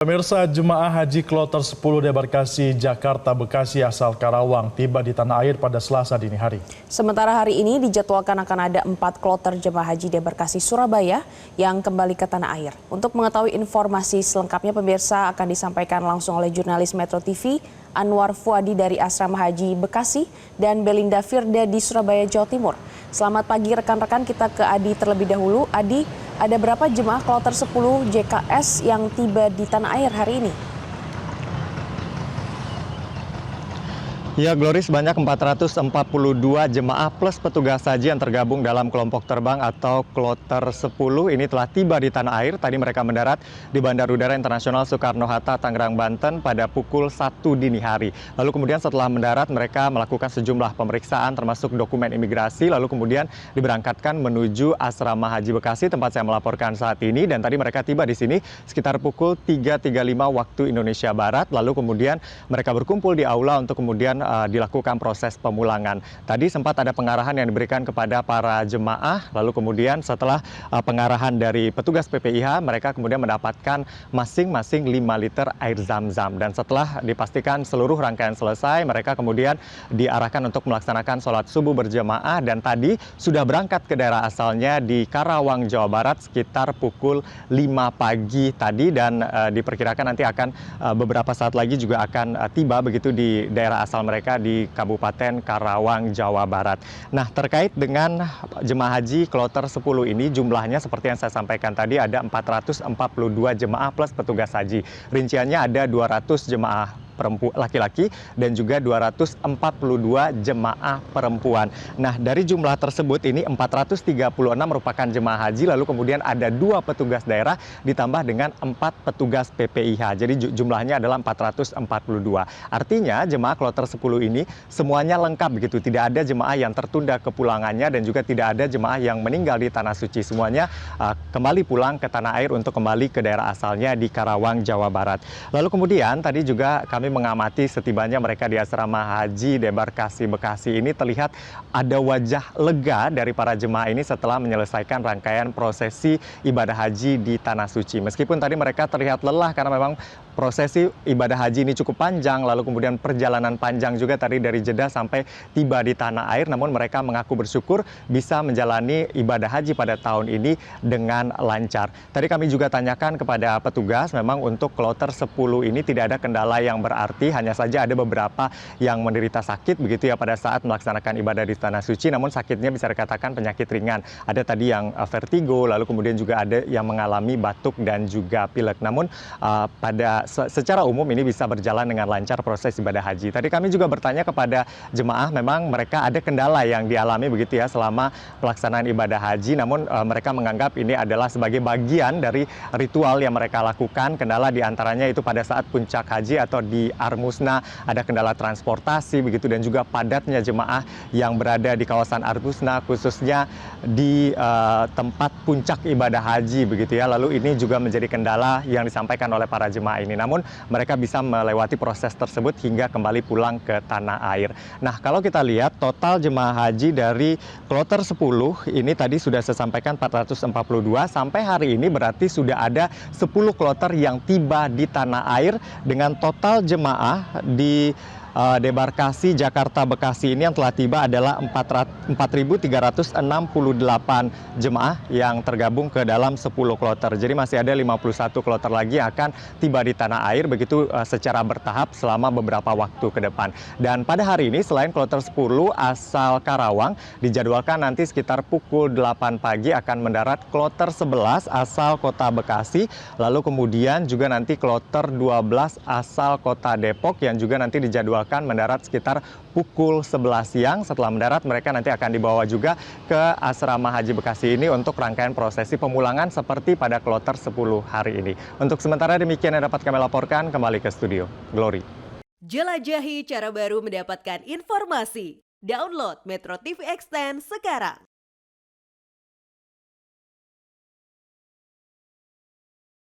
Pemirsa, jemaah haji kloter 10 debarkasi Jakarta Bekasi asal Karawang tiba di tanah air pada Selasa dini hari. Sementara hari ini dijadwalkan akan ada 4 kloter jemaah haji debarkasi Surabaya yang kembali ke tanah air. Untuk mengetahui informasi selengkapnya, pemirsa akan disampaikan langsung oleh jurnalis Metro TV Anwar Fuadi dari Asrama Haji Bekasi dan Belinda Firda di Surabaya, Jawa Timur. Selamat pagi rekan-rekan, kita ke Adi terlebih dahulu. Adi, ada berapa jemaah kloter 10 JKS yang tiba di tanah air hari ini? Ya, Glory, sebanyak 442 jemaah plus petugas haji yang tergabung dalam kelompok terbang atau kloter 10 ini telah tiba di tanah air. Tadi mereka mendarat di Bandara Udara Internasional Soekarno-Hatta, Tangerang, Banten pada pukul 1 dini hari. Lalu kemudian setelah mendarat mereka melakukan sejumlah pemeriksaan termasuk dokumen imigrasi, lalu kemudian diberangkatkan menuju Asrama Haji Bekasi tempat saya melaporkan saat ini. Dan tadi mereka tiba di sini sekitar pukul 3.35 waktu Indonesia Barat. Lalu kemudian mereka berkumpul di aula untuk kemudian dilakukan proses pemulangan. Tadi sempat ada pengarahan yang diberikan kepada para jemaah, lalu kemudian setelah pengarahan dari petugas PPIH, mereka kemudian mendapatkan masing-masing 5 liter air zam-zam. Dan setelah dipastikan seluruh rangkaian selesai, mereka kemudian diarahkan untuk melaksanakan sholat subuh berjemaah dan tadi sudah berangkat ke daerah asalnya di Karawang, Jawa Barat sekitar pukul 5 pagi tadi dan diperkirakan nanti akan beberapa saat lagi juga akan tiba begitu di daerah asal mereka di Kabupaten Karawang, Jawa Barat. Nah, terkait dengan jemaah haji kloter 10 ini jumlahnya seperti yang saya sampaikan tadi ada 442 jemaah plus petugas haji. Rinciannya ada 200 jemaah laki-laki dan juga 242 jemaah perempuan. Nah, dari jumlah tersebut ini 436 merupakan jemaah haji, lalu kemudian ada 2 petugas daerah ditambah dengan 4 petugas PPIH. Jadi jumlahnya adalah 442. Artinya jemaah kloter 10 ini semuanya lengkap begitu. Tidak ada jemaah yang tertunda kepulangannya dan juga tidak ada jemaah yang meninggal di Tanah Suci. Semuanya kembali pulang ke tanah air untuk kembali ke daerah asalnya di Karawang, Jawa Barat. Lalu kemudian tadi juga kami mengamati setibanya mereka di Asrama Haji Debarkasi Bekasi ini terlihat ada wajah lega dari para jemaah ini setelah menyelesaikan rangkaian prosesi ibadah haji di Tanah Suci. Meskipun tadi mereka terlihat lelah karena memang prosesi ibadah haji ini cukup panjang, lalu kemudian perjalanan panjang juga tadi dari Jeddah sampai tiba di tanah air, namun mereka mengaku bersyukur bisa menjalani ibadah haji pada tahun ini dengan lancar. Tadi kami juga tanyakan kepada petugas, memang untuk kloter 10 ini tidak ada kendala yang berarti, hanya saja ada beberapa yang menderita sakit begitu ya pada saat melaksanakan ibadah di Tanah Suci, namun sakitnya bisa dikatakan penyakit ringan. Ada tadi yang vertigo, lalu kemudian juga ada yang mengalami batuk dan juga pilek. Namun secara umum ini bisa berjalan dengan lancar proses ibadah haji. Tadi kami juga bertanya kepada jemaah, memang mereka ada kendala yang dialami begitu ya selama pelaksanaan ibadah haji, namun mereka menganggap ini adalah sebagai bagian dari ritual yang mereka lakukan. Kendala diantaranya itu pada saat puncak haji atau di Armusna ada kendala transportasi begitu dan juga padatnya jemaah yang berada di kawasan Armusna khususnya di tempat puncak ibadah haji begitu ya. Lalu ini juga menjadi kendala yang disampaikan oleh para jemaah ini. Namun mereka bisa melewati proses tersebut hingga kembali pulang ke tanah air. Nah, kalau kita lihat total jemaah haji dari kloter 10 ini tadi sudah saya sampaikan 442, sampai hari ini berarti sudah ada 10 kloter yang tiba di tanah air dengan total jemaah di Debarkasi Jakarta Bekasi ini yang telah tiba adalah 4.368 jemaah yang tergabung ke dalam 10 kloter. Jadi masih ada 51 kloter lagi yang akan tiba di tanah air begitu secara bertahap selama beberapa waktu ke depan. Dan pada hari ini selain kloter 10 asal Karawang, dijadwalkan nanti sekitar pukul 8 pagi akan mendarat kloter 11 asal Kota Bekasi, lalu kemudian juga nanti kloter 12 asal Kota Depok yang juga nanti dijadwalkan mendarat sekitar pukul 11 siang. Setelah mendarat mereka nanti akan dibawa juga ke Asrama Haji Bekasi ini untuk rangkaian prosesi pemulangan seperti pada kloter 10 hari ini. Untuk sementara demikian yang dapat kami laporkan, kembali ke studio. Glory. Jelajahi cara baru mendapatkan informasi. Download Metro TV Extend sekarang.